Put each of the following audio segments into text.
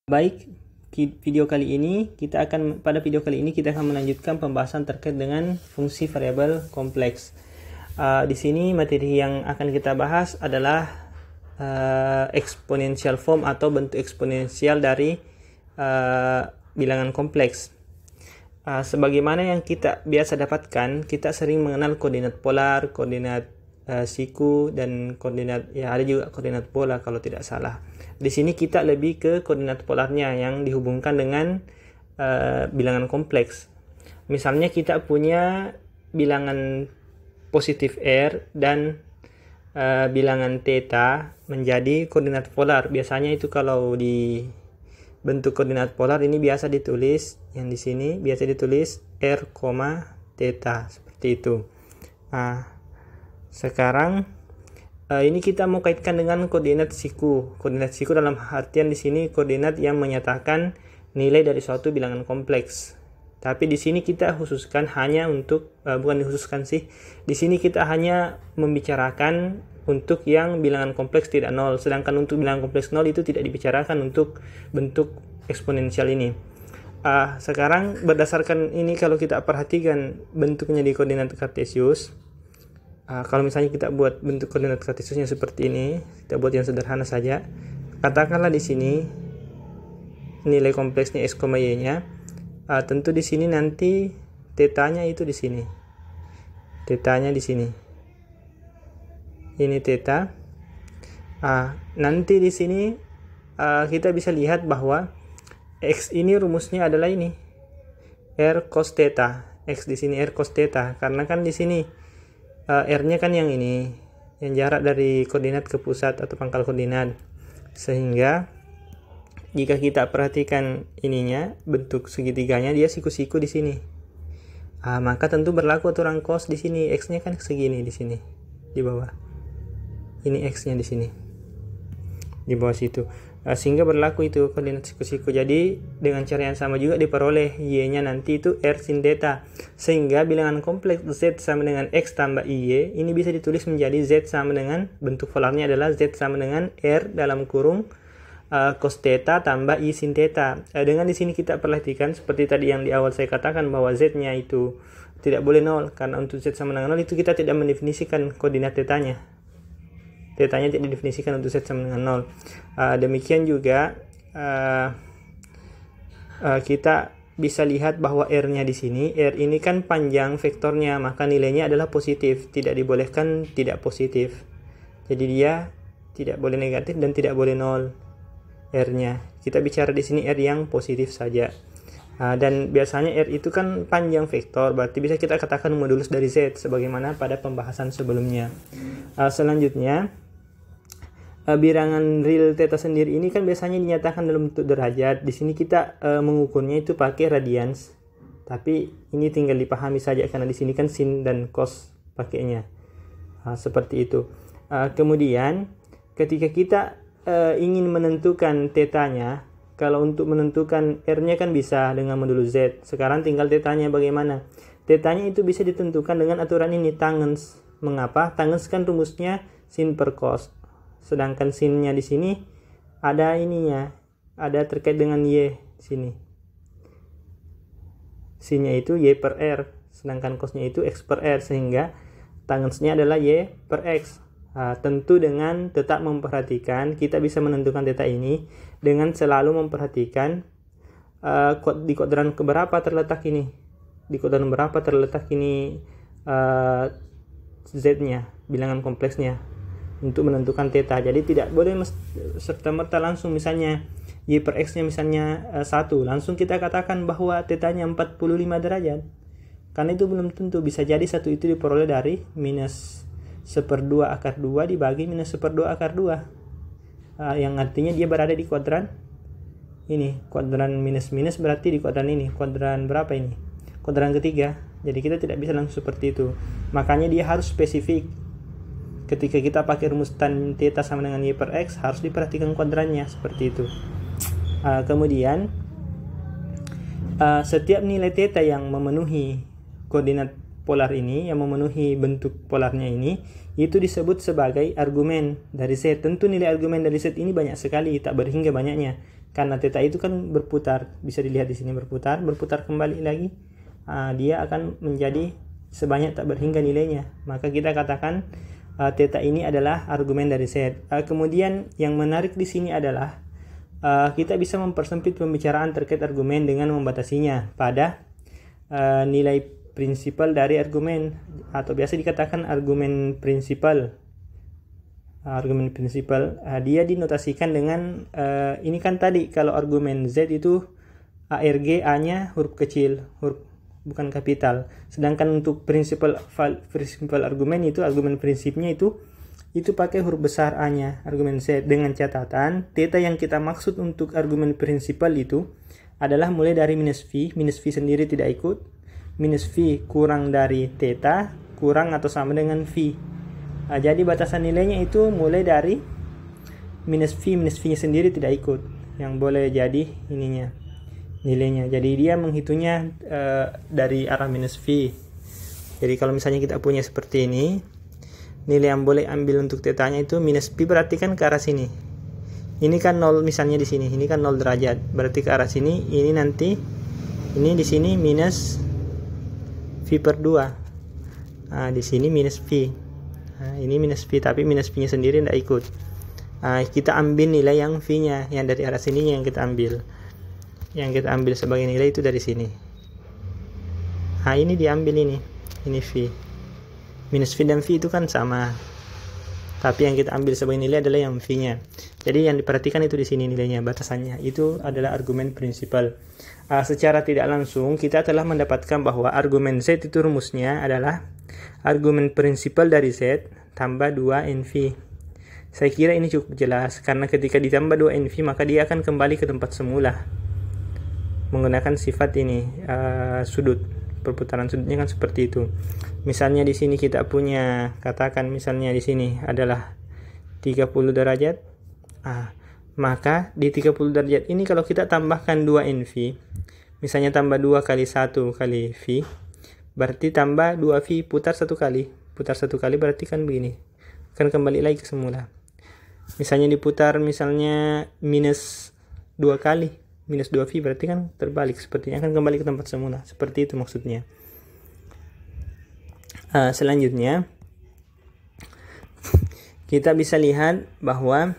Baik, pada video kali ini kita akan melanjutkan pembahasan terkait dengan fungsi variabel kompleks. Di sini materi yang akan kita bahas adalah exponential form atau bentuk eksponensial dari bilangan kompleks. Sebagaimana yang kita biasa dapatkan, kita sering mengenal koordinat polar, koordinat siku, dan koordinat, ya ada juga koordinat pola kalau tidak salah. Di sini kita lebih ke koordinat polarnya yang dihubungkan dengan bilangan kompleks. Misalnya kita punya bilangan positif R dan bilangan theta menjadi koordinat polar. Biasanya itu kalau di bentuk koordinat polar ini biasa ditulis, yang di sini biasa ditulis R, theta seperti itu. Sekarang ini kita mau kaitkan dengan koordinat siku. Koordinat siku dalam artian di sini koordinat yang menyatakan nilai dari suatu bilangan kompleks. Tapi di sini kita khususkan hanya untuk bukan dikhususkan sih. Di sini kita hanya membicarakan untuk yang bilangan kompleks tidak nol. Sedangkan untuk bilangan kompleks nol itu tidak dibicarakan untuk bentuk eksponensial ini. Sekarang berdasarkan ini kalau kita perhatikan bentuknya di koordinat kartesius. Kalau misalnya kita buat bentuk koordinat kartesiusnya seperti ini, kita buat yang sederhana saja. Katakanlah di sini nilai kompleksnya x, y-nya. Tentu di sini nanti tetanya itu di sini. Tetanya di sini. Ini theta. Nanti di sini kita bisa lihat bahwa x ini rumusnya adalah ini. R cos theta. X di sini R cos theta, karena kan di sini R-nya kan yang ini, yang jarak dari koordinat ke pusat atau pangkal koordinat. Sehingga jika kita perhatikan ininya, bentuk segitiganya dia siku-siku di sini. Maka tentu berlaku aturan cos di sini. X-nya kan segini di sini, di bawah. Ini X-nya di sini, di bawah situ. Sehingga berlaku itu koordinat siku-siku. Jadi dengan cara yang sama juga diperoleh y-nya nanti itu R sin theta. Sehingga bilangan kompleks z sama dengan x tambah y ini bisa ditulis menjadi z sama dengan, bentuk polarnya adalah z sama dengan R dalam kurung cos theta tambah y sin theta. Dengan di sini kita perhatikan seperti tadi yang di awal saya katakan bahwa z-nya itu tidak boleh nol, karena untuk z sama dengan nol itu kita tidak mendefinisikan koordinat tetanya. Tetanya tidak didefinisikan untuk z sama dengan 0. Demikian juga kita bisa lihat bahwa R-nya di sini, R ini kan panjang vektornya, maka nilainya adalah positif, tidak dibolehkan tidak positif. Jadi dia tidak boleh negatif dan tidak boleh 0 R-nya. Kita bicara di sini R yang positif saja. Dan biasanya R itu kan panjang vektor, berarti bisa kita katakan modulus dari Z sebagaimana pada pembahasan sebelumnya. Selanjutnya, bilangan real theta sendiri ini kan biasanya dinyatakan dalam bentuk derajat. Di sini kita mengukurnya itu pakai radians. Tapi ini tinggal dipahami saja karena di sini kan sin dan cos pakainya. Seperti itu. Kemudian ketika kita ingin menentukan tetanya, kalau untuk menentukan R-nya kan bisa dengan modulus Z. Sekarang tinggal tetanya bagaimana? Tetanya itu bisa ditentukan dengan aturan ini, tangens. Mengapa? Tangens kan rumusnya sin per cos. Sedangkan sin-nya di sini ada ininya, ada terkait dengan y sini. Sin-nya itu y per r, sedangkan cos-nya itu x per r, sehingga tangensnya adalah y per x. Tentu dengan tetap memperhatikan, kita bisa menentukan theta ini dengan selalu memperhatikan di kuadran keberapa terletak ini. Di kuadran berapa terletak ini z-nya, bilangan kompleksnya, untuk menentukan theta. Jadi tidak boleh serta-merta langsung misalnya y per x-nya misalnya 1, langsung kita katakan bahwa theta-nya 45 derajat. Karena itu belum tentu, bisa jadi 1 itu diperoleh dari minus 1/2 akar 2 dibagi minus 1/2 akar 2. Yang artinya dia berada di kuadran ini, kuadran minus-minus berarti di kuadran ini. Kuadran berapa ini? Kuadran ketiga. Jadi kita tidak bisa langsung seperti itu. Makanya dia harus spesifik. Ketika kita pakai rumus tan theta sama dengan y per x, harus diperhatikan kuadrannya seperti itu. Kemudian setiap nilai theta yang memenuhi koordinat polar ini, yang memenuhi bentuk polarnya ini, itu disebut sebagai argumen dari Z. Tentu nilai argumen dari Z ini banyak sekali, tak berhingga banyaknya. karena theta itu kan berputar, bisa dilihat di sini berputar kembali lagi, dia akan menjadi sebanyak tak berhingga nilainya. Maka kita katakan theta ini adalah argumen dari Z. Kemudian yang menarik di sini adalah kita bisa mempersempit pembicaraan terkait argumen dengan membatasinya pada nilai prinsipal dari argumen, atau biasa dikatakan argumen prinsipal. Dia dinotasikan dengan ini kan tadi kalau argumen Z itu ARG, A-nya huruf kecil, huruf bukan kapital. Sedangkan untuk prinsipal argumen itu, argumen prinsipnya itu pakai huruf besar A-nya, argumen Z, dengan catatan theta yang kita maksud untuk argumen prinsipal itu adalah mulai dari minus V sendiri tidak ikut, minus V kurang dari theta kurang atau sama dengan V. Jadi batasan nilainya itu mulai dari minus V-nya sendiri tidak ikut, yang boleh jadi ininya nilainya. Jadi dia menghitungnya dari arah minus V. Jadi kalau misalnya kita punya seperti ini, nilai yang boleh ambil untuk tetanya itu minus V, berarti kan ke arah sini. Ini kan 0 misalnya di sini, ini kan 0 derajat, berarti ke arah sini. Ini nanti ini di sini minus V per 2. Di sini minus V. Ini minus V, tapi minus V-nya sendiri tidak ikut. Kita ambil nilai yang V-nya, yang dari arah sininya yang kita ambil. Yang kita ambil sebagai nilai itu dari sini. Ini diambil ini V. Minus V dan V itu kan sama. Tapi yang kita ambil sebagai nilai adalah yang V-nya. Jadi yang diperhatikan itu di sini nilainya, batasannya. Itu adalah argumen prinsipal. Secara tidak langsung kita telah mendapatkan bahwa argumen Z itu rumusnya adalah argumen prinsipal dari Z tambah 2NV. Saya kira ini cukup jelas, karena ketika ditambah 2NV maka dia akan kembali ke tempat semula menggunakan sifat ini, sudut, perputaran sudutnya kan seperti itu. Misalnya di sini kita punya, katakan misalnya di sini adalah 30 derajat. Maka di 30 derajat ini kalau kita tambahkan 2NV, misalnya tambah 2 kali 1 kali V, berarti tambah 2V putar satu kali berarti kan begini, akan kembali lagi ke semula. Misalnya diputar misalnya minus 2 kali, minus 2V, berarti kan terbalik, sepertinya akan kembali ke tempat semula. Seperti itu maksudnya. Selanjutnya kita bisa lihat bahwa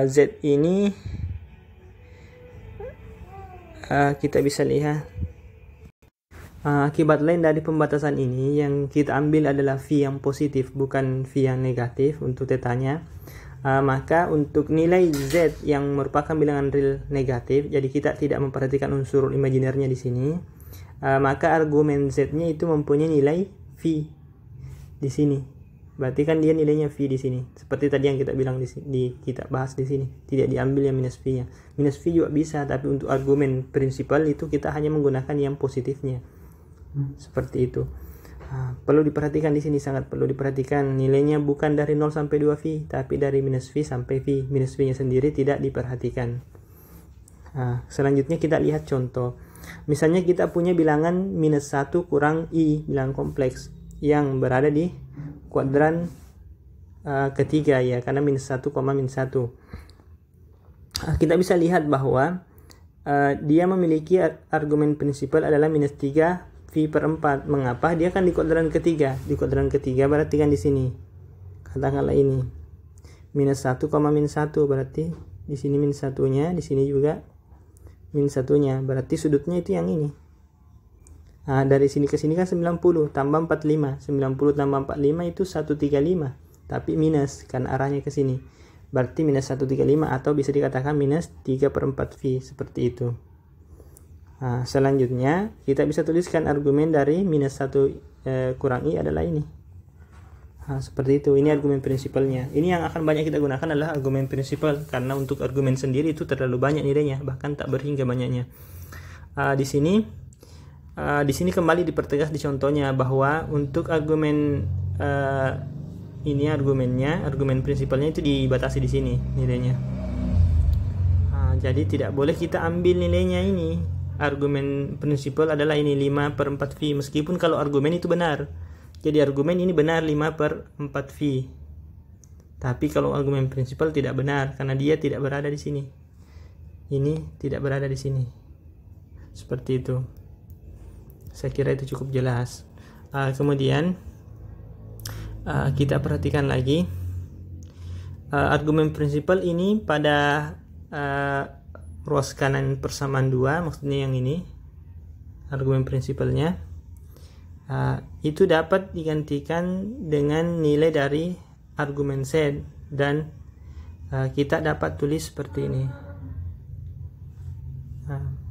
Z ini kita bisa lihat akibat lain dari pembatasan ini yang kita ambil adalah V yang positif, bukan V yang negatif untuk tetanya. Maka untuk nilai Z yang merupakan bilangan real negatif, jadi kita tidak memperhatikan unsur imajinernya di sini, maka argumen Z-nya itu mempunyai nilai V di sini. Berarti kan dia nilainya V di sini. Seperti tadi yang kita bilang kita bahas di sini, tidak diambil yang minus V-nya. Minus V juga bisa, tapi untuk argumen prinsipal itu kita hanya menggunakan yang positifnya. Seperti itu. Perlu diperhatikan di sini, sangat perlu diperhatikan, nilainya bukan dari 0 sampai 2V, tapi dari minus V sampai V. Minus V-nya sendiri tidak diperhatikan. Selanjutnya kita lihat contoh. Misalnya kita punya bilangan minus 1 kurang I, bilangan kompleks yang berada di kuadran ketiga ya, karena minus 1, minus 1. Kita bisa lihat bahwa dia memiliki argumen prinsipal adalah minus 3 V per 4. Mengapa? Dia kan di kuadran ketiga. Di kuadran ketiga berarti kan di sini. Katakanlah ini minus 1, minus 1, berarti di sini minus 1-nya, di sini juga minus 1-nya. Berarti sudutnya itu yang ini. Dari sini ke sini kan 90 tambah 45. 90 tambah 45 itu 135. Tapi minus kan arahnya ke sini. Berarti minus 135, atau bisa dikatakan minus 3 per 4 V, seperti itu. Selanjutnya kita bisa tuliskan argumen dari minus 1 kurang I adalah ini. Seperti itu. Ini argumen prinsipalnya. Ini yang akan banyak kita gunakan adalah argumen prinsipal, karena untuk argumen sendiri itu terlalu banyak nilainya, bahkan tak berhingga banyaknya. Di sini kembali dipertegas di contohnya bahwa untuk argumen ini argumen prinsipalnya itu dibatasi di sini nilainya. Jadi tidak boleh kita ambil nilainya ini. Argumen prinsipal adalah ini 5 per 4 V, meskipun kalau argumen itu benar. Jadi argumen ini benar 5 per 4 V. Tapi kalau argumen prinsipal tidak benar, karena dia tidak berada di sini. ini tidak berada di sini. Seperti itu. Saya kira itu cukup jelas. Kemudian kita perhatikan lagi argumen prinsipal ini pada ruas kanan persamaan 2, maksudnya yang ini argumen prinsipalnya itu dapat digantikan dengan nilai dari argumen Z, dan kita dapat tulis seperti ini.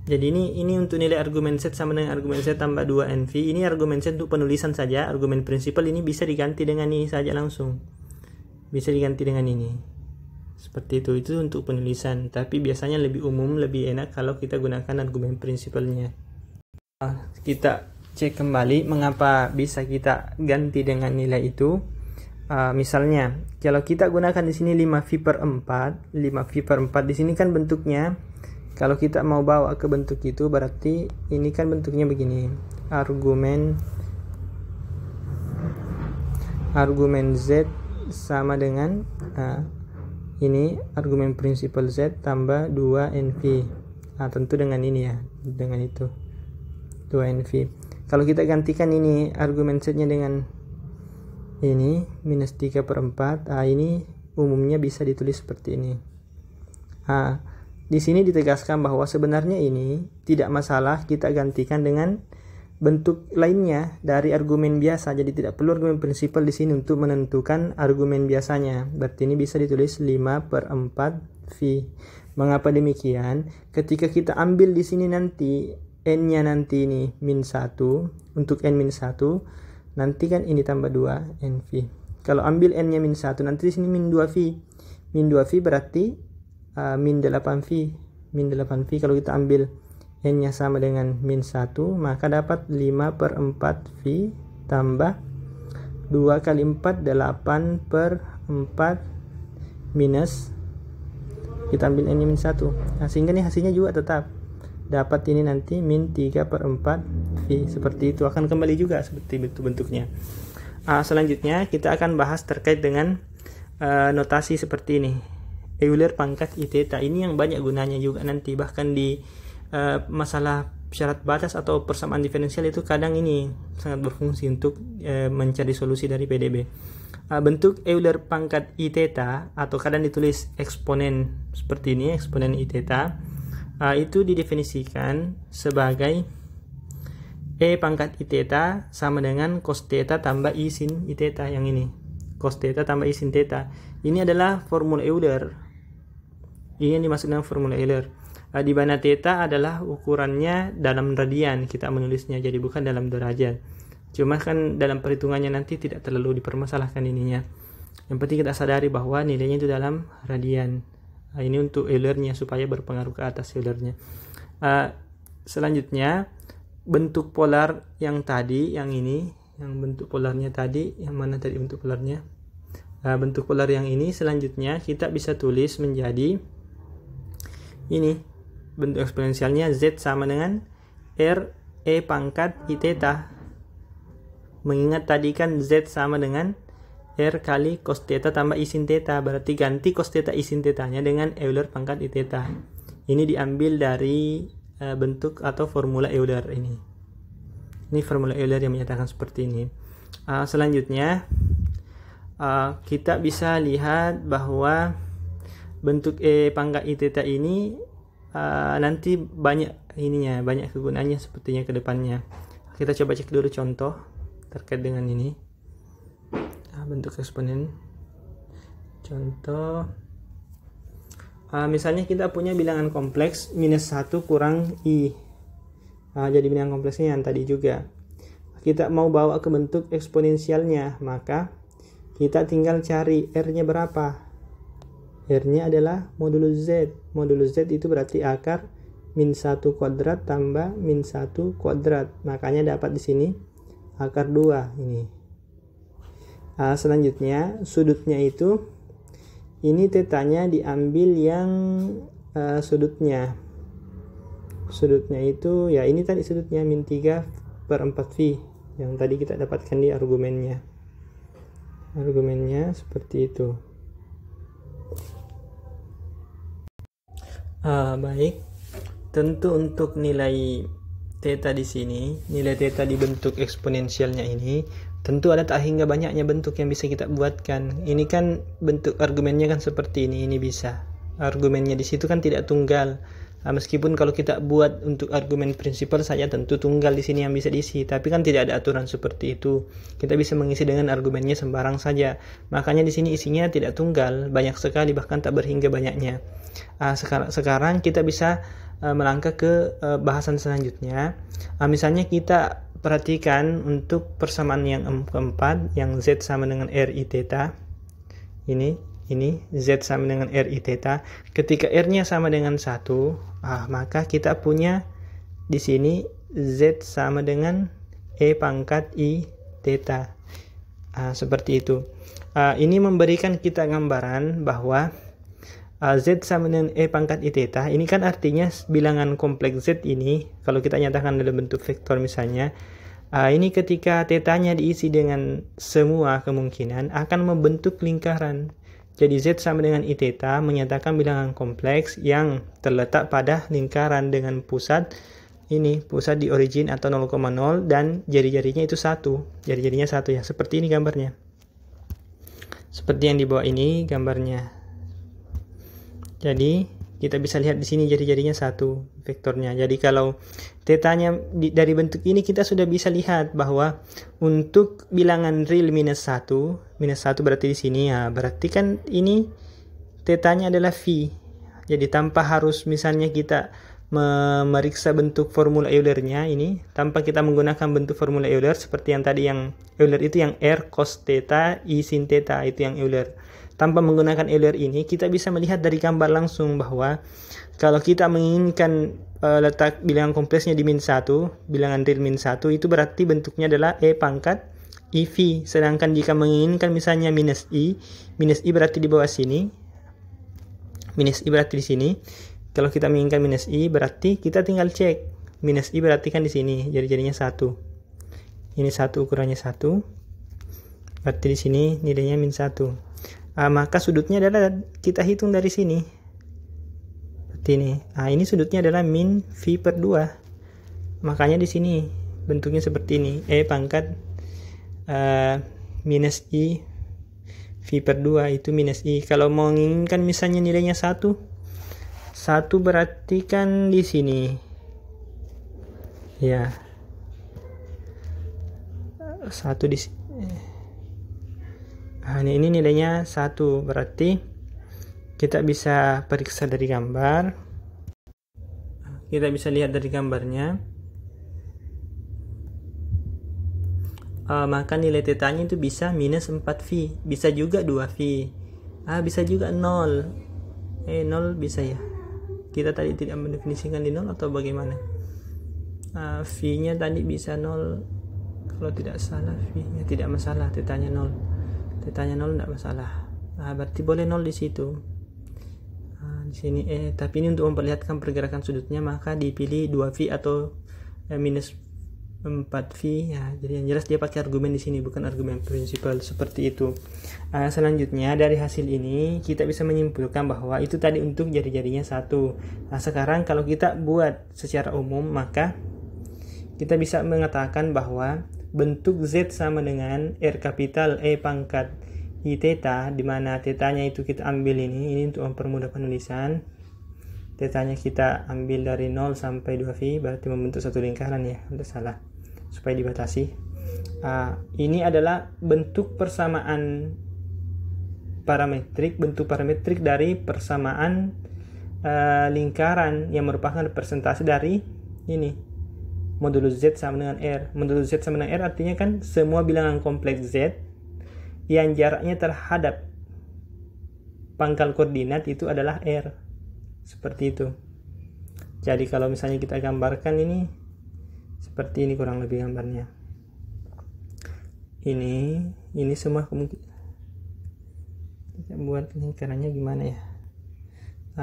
Jadi ini untuk nilai argumen Z sama dengan argumen Z tambah 2NV. Ini argumen Z untuk penulisan saja. Argumen prinsipal ini bisa diganti dengan ini saja langsung. Bisa diganti dengan ini. Seperti itu. Itu untuk penulisan. Tapi biasanya lebih umum, lebih enak kalau kita gunakan argumen prinsipalnya. Kita cek kembali mengapa bisa kita ganti dengan nilai itu. Misalnya, kalau kita gunakan di sini 5V/4, 5V/4 di sini kan bentuknya. Kalau kita mau bawa ke bentuk itu, berarti ini kan bentuknya begini. Argumen Z sama dengan ini argumen prinsipal Z tambah 2NV. Tentu dengan ini ya, dengan itu 2NV. Kalau kita gantikan ini argumen Z-nya dengan ini minus 3/4, ini umumnya bisa ditulis seperti ini. Di sini ditegaskan bahwa sebenarnya ini tidak masalah kita gantikan dengan bentuk lainnya dari argumen biasa. Jadi tidak perlu argumen prinsipal di sini untuk menentukan argumen biasanya. Berarti ini bisa ditulis 5/4V. Mengapa demikian? Ketika kita ambil di sini nanti n-nya nanti ini -1, untuk n-1 nanti kan ini tambah 2NV. Kalau ambil n-nya -1 nanti di sini -2V. -2V berarti -8V. -8V kalau kita ambil n-nya sama dengan -1, maka dapat 5/4V tambah 2 kali 4 8/4 minus kita ambil n-nya -1. Sehingga nih hasilnya juga tetap dapat ini nanti -3/4V. Seperti itu, akan kembali juga seperti itu bentuknya. Selanjutnya kita akan bahas terkait dengan notasi seperti ini. Euler pangkat I theta ini yang banyak gunanya juga nanti, bahkan di masalah syarat batas atau persamaan diferensial itu kadang ini sangat berfungsi untuk mencari solusi dari PDB. Bentuk Euler pangkat I theta atau kadang ditulis eksponen seperti ini, eksponen I theta, itu didefinisikan sebagai E pangkat I theta sama dengan cos theta tambah I sin I theta. Yang ini cos theta tambah I sin theta, ini adalah formula Euler. Ini yang dimaksud dengan formula Euler. Di mana theta adalah ukurannya dalam radian, kita menulisnya, jadi bukan dalam derajat. Cuma kan dalam perhitungannya nanti tidak terlalu dipermasalahkan ininya. Yang penting kita sadari bahwa nilainya itu dalam radian. Ini untuk Eulernya supaya berpengaruh ke atas Eulernya. Selanjutnya bentuk polar yang tadi, yang ini, yang bentuk polarnya tadi, yang mana tadi bentuk polarnya? Bentuk polar yang ini selanjutnya kita bisa tulis menjadi ini, bentuk eksponensialnya Z sama dengan R E pangkat I theta. Mengingat tadi kan Z sama dengan R kali cos theta tambah I sin theta, berarti ganti cos theta I sin theta-nya dengan Euler pangkat I theta. Ini diambil dari bentuk atau formula Euler ini. Ini formula Euler yang menyatakan seperti ini. Selanjutnya kita bisa lihat bahwa bentuk E pangkat I theta ini nanti banyak ininya, banyak kegunaannya sepertinya ke depannya. Kita coba cek dulu contoh terkait dengan ini. Bentuk eksponen. Contoh, misalnya kita punya bilangan kompleks -1 kurang I. Jadi bilangan kompleksnya yang tadi juga. Kita mau bawa ke bentuk eksponensialnya, maka kita tinggal cari R-nya berapa. R-nya adalah modulus Z. Modulus Z itu berarti akar -1 kuadrat tambah -1 kuadrat. Makanya dapat di sini akar 2 ini. Selanjutnya sudutnya itu ini tetanya diambil yang sudutnya. Sudutnya itu ya ini tadi sudutnya -3/4V yang tadi kita dapatkan di argumennya. Argumennya seperti itu. Baik, tentu untuk nilai theta di sini, nilai theta di bentuk eksponensialnya ini, tentu ada tak hingga banyaknya bentuk yang bisa kita buatkan. Ini kan bentuk argumennya kan seperti ini bisa. Argumennya di situ kan tidak tunggal. Meskipun kalau kita buat untuk argumen prinsipal saja tentu tunggal di sini yang bisa diisi, tapi kan tidak ada aturan seperti itu. Kita bisa mengisi dengan argumennya sembarang saja. Makanya di sini isinya tidak tunggal, banyak sekali bahkan tak berhingga banyaknya. Sekarang kita bisa melangkah ke bahasan selanjutnya. Misalnya kita perhatikan untuk persamaan yang keempat, yang Z sama dengan RI theta. Ini Z sama dengan RI theta. Ketika R-nya sama dengan 1, maka kita punya di sini Z sama dengan E pangkat I theta. Seperti itu. Ini memberikan kita gambaran bahwa Z sama dengan E pangkat I theta. Ini kan artinya bilangan kompleks Z ini, kalau kita nyatakan dalam bentuk vektor misalnya, ini ketika tetanya diisi dengan semua kemungkinan akan membentuk lingkaran. Jadi Z sama dengan I theta menyatakan bilangan kompleks yang terletak pada lingkaran dengan pusat di origin atau 0,0 dan jari-jarinya itu 1. Jari-jarinya 1 ya. Seperti ini gambarnya. Seperti yang di bawah ini gambarnya. Jadi kita bisa lihat di sini jari-jarinya 1 vektornya. Jadi kalau tetanya dari bentuk ini kita sudah bisa lihat bahwa untuk bilangan real minus 1 berarti di sini ya, berarti kan ini tetanya adalah phi. Jadi tanpa harus misalnya kita memeriksa bentuk formula Eulernya ini, tanpa kita menggunakan bentuk formula Euler seperti yang tadi, yang Euler itu yang R cos theta I sin theta, itu yang Euler. Tanpa menggunakan Euler ini, kita bisa melihat dari gambar langsung bahwa kalau kita menginginkan letak bilangan kompleksnya di min 1, bilangan real min 1, itu berarti bentuknya adalah E pangkat I phi. Sedangkan jika menginginkan misalnya minus I berarti di bawah sini, minus I berarti di sini. Kalau kita menginginkan minus I berarti kita tinggal cek. Minus I berarti kan di sini, jari-jarinya 1. Ini 1, ukurannya 1. Berarti di sini nilainya min 1. Maka sudutnya adalah kita hitung dari sini. Seperti ini. Ini sudutnya adalah min phi per 2. Makanya di sini bentuknya seperti ini. E pangkat minus I phi per 2 itu minus I. Kalau mau menginginkan misalnya nilainya 1 berarti kan di sini. Ya. 1 di sini. Ini nilainya 1, berarti kita bisa periksa dari gambar. Kita bisa lihat dari gambarnya. Maka nilai tetanya itu bisa minus 4 phi, bisa juga 2 phi. Bisa juga 0. 0 bisa ya. Kita tadi tidak mendefinisikan di 0 atau bagaimana? Phi-nya tadi bisa 0. Kalau tidak salah phi-nya tidak masalah, tetanya 0. Tetanya 0 tidak masalah. Berarti boleh 0 di situ. Di sini tapi ini untuk memperlihatkan pergerakan sudutnya maka dipilih 2 phi atau minus 4 phi ya. Jadi yang jelas dia pakai argumen di sini, bukan argumen prinsipal, seperti itu. Selanjutnya dari hasil ini kita bisa menyimpulkan bahwa itu tadi untuk jari-jarinya 1. Sekarang kalau kita buat secara umum maka kita bisa mengatakan bahwa bentuk Z sama dengan R kapital E pangkat I theta, di mana tetanya itu kita ambil ini untuk mempermudah penulisan. Tetanya kita ambil dari 0 sampai 2 phi, berarti membentuk satu lingkaran ya, udah salah, supaya dibatasi. Ini adalah bentuk persamaan parametrik, bentuk parametrik dari persamaan lingkaran yang merupakan representasi dari ini, modulus Z sama dengan R. Modulus Z sama dengan R artinya kan semua bilangan kompleks Z yang jaraknya terhadap pangkal koordinat itu adalah R. Seperti itu. Jadi kalau misalnya kita gambarkan ini seperti ini kurang lebih gambarnya. Ini semua kemungkinan. Kita buat lingkarannya gimana ya?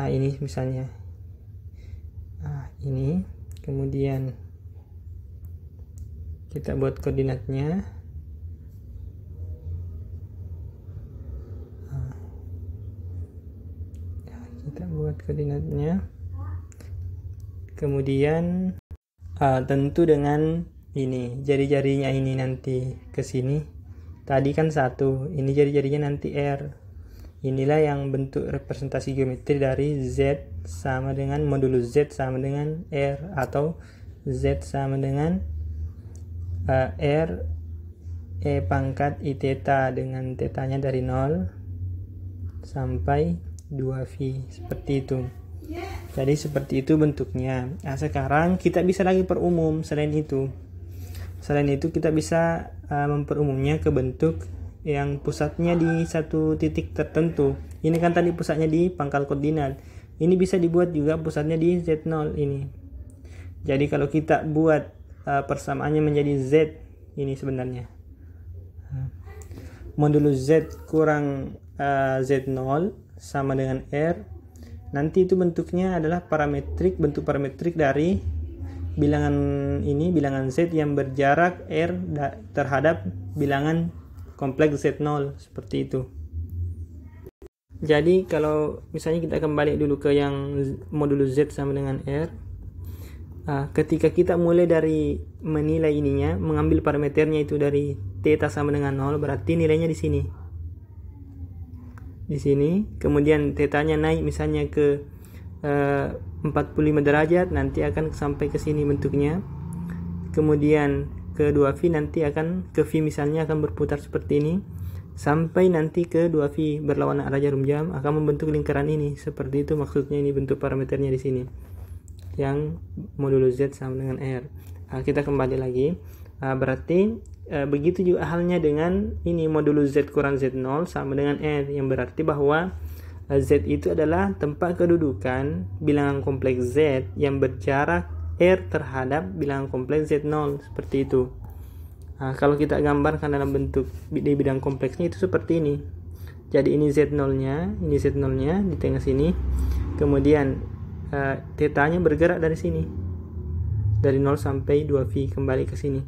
Ini misalnya. Ini kemudian kita buat koordinatnya. Kita buat koordinatnya Kemudian tentu dengan ini jari-jarinya ini nanti ke sini. Tadi kan 1, ini jari-jarinya nanti R. Inilah yang bentuk representasi geometri dari Z sama dengan modulus Z sama dengan R, atau Z sama dengan R E pangkat I theta, dengan tetanya dari 0 sampai 2V, seperti itu. Jadi seperti itu bentuknya. Nah, sekarang kita bisa lagi perumum selain itu. Selain itu kita bisa memperumumnya ke bentuk yang pusatnya di satu titik tertentu. Ini kan tadi pusatnya di pangkal koordinat. Ini bisa dibuat juga pusatnya di Z0 ini. Jadi kalau kita buat persamaannya menjadi Z ini sebenarnya. Modulus Z kurang Z0 sama dengan R. Nanti itu bentuknya adalah parametrik, bentuk parametrik dari bilangan ini, bilangan Z yang berjarak R terhadap bilangan kompleks Z0, seperti itu. Jadi kalau misalnya kita kembali dulu ke yang modulus Z sama dengan R, ketika kita mulai dari menilai ininya, mengambil parameternya itu dari theta sama dengan 0, berarti nilainya di sini. Di sini, kemudian tetanya naik misalnya ke 45 derajat, nanti akan sampai ke sini bentuknya. Kemudian ke 2V nanti akan ke V, misalnya akan berputar seperti ini sampai nanti ke 2V berlawanan arah jarum jam, akan membentuk lingkaran ini. Seperti itu maksudnya, ini bentuk parameternya di sini yang modulus Z sama dengan R. Kita kembali lagi, berarti begitu juga halnya dengan ini, modulus Z kurang Z0 sama dengan R, yang berarti bahwa Z itu adalah tempat kedudukan bilangan kompleks Z yang berjarak R terhadap bilangan kompleks Z0, seperti itu. Kalau kita gambarkan dalam bentuk di bidang kompleksnya itu seperti ini. Jadi ini Z0-nya, ini Z0-nya di tengah sini. Kemudian tetanya bergerak dari sini. Dari 0 sampai 2V kembali ke sini.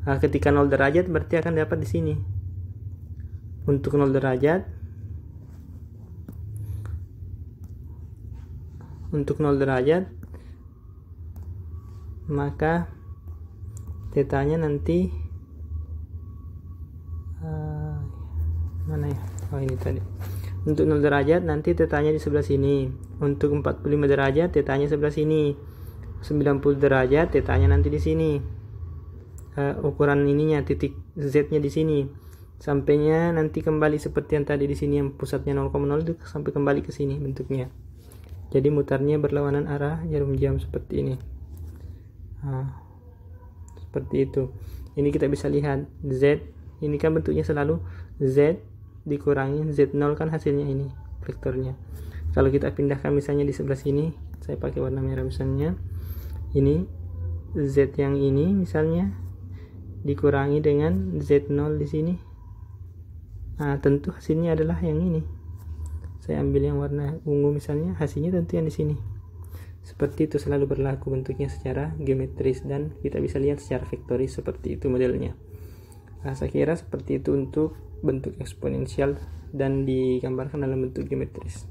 Ketika 0 derajat berarti akan dapat di sini. Untuk 0 derajat, maka tetanya nanti mana ya? Oh, ini tadi. Untuk 0 derajat nanti tetanya di sebelah sini. Untuk 45 derajat tetanya sebelah sini. 90 derajat tetanya nanti di sini. Ukuran ininya, titik Z-nya di sini. Sampainya nanti kembali seperti yang tadi di sini, yang pusatnya 0,0 itu sampai kembali ke sini bentuknya. Jadi mutarnya berlawanan arah jarum jam seperti ini. Seperti itu. Ini kita bisa lihat Z, ini kan bentuknya selalu Z dikurangi Z0, kan hasilnya ini vektornya. Kalau kita pindahkan misalnya di sebelah sini, saya pakai warna merah misalnya, ini Z yang ini misalnya dikurangi dengan Z0 di sini. Tentu hasilnya adalah yang ini. Saya ambil yang warna ungu misalnya, hasilnya tentu yang di sini. Seperti itu selalu berlaku bentuknya secara geometris, dan kita bisa lihat secara vektoris seperti itu modelnya. Saya kira seperti itu untuk bentuk eksponensial dan digambarkan dalam bentuk geometris.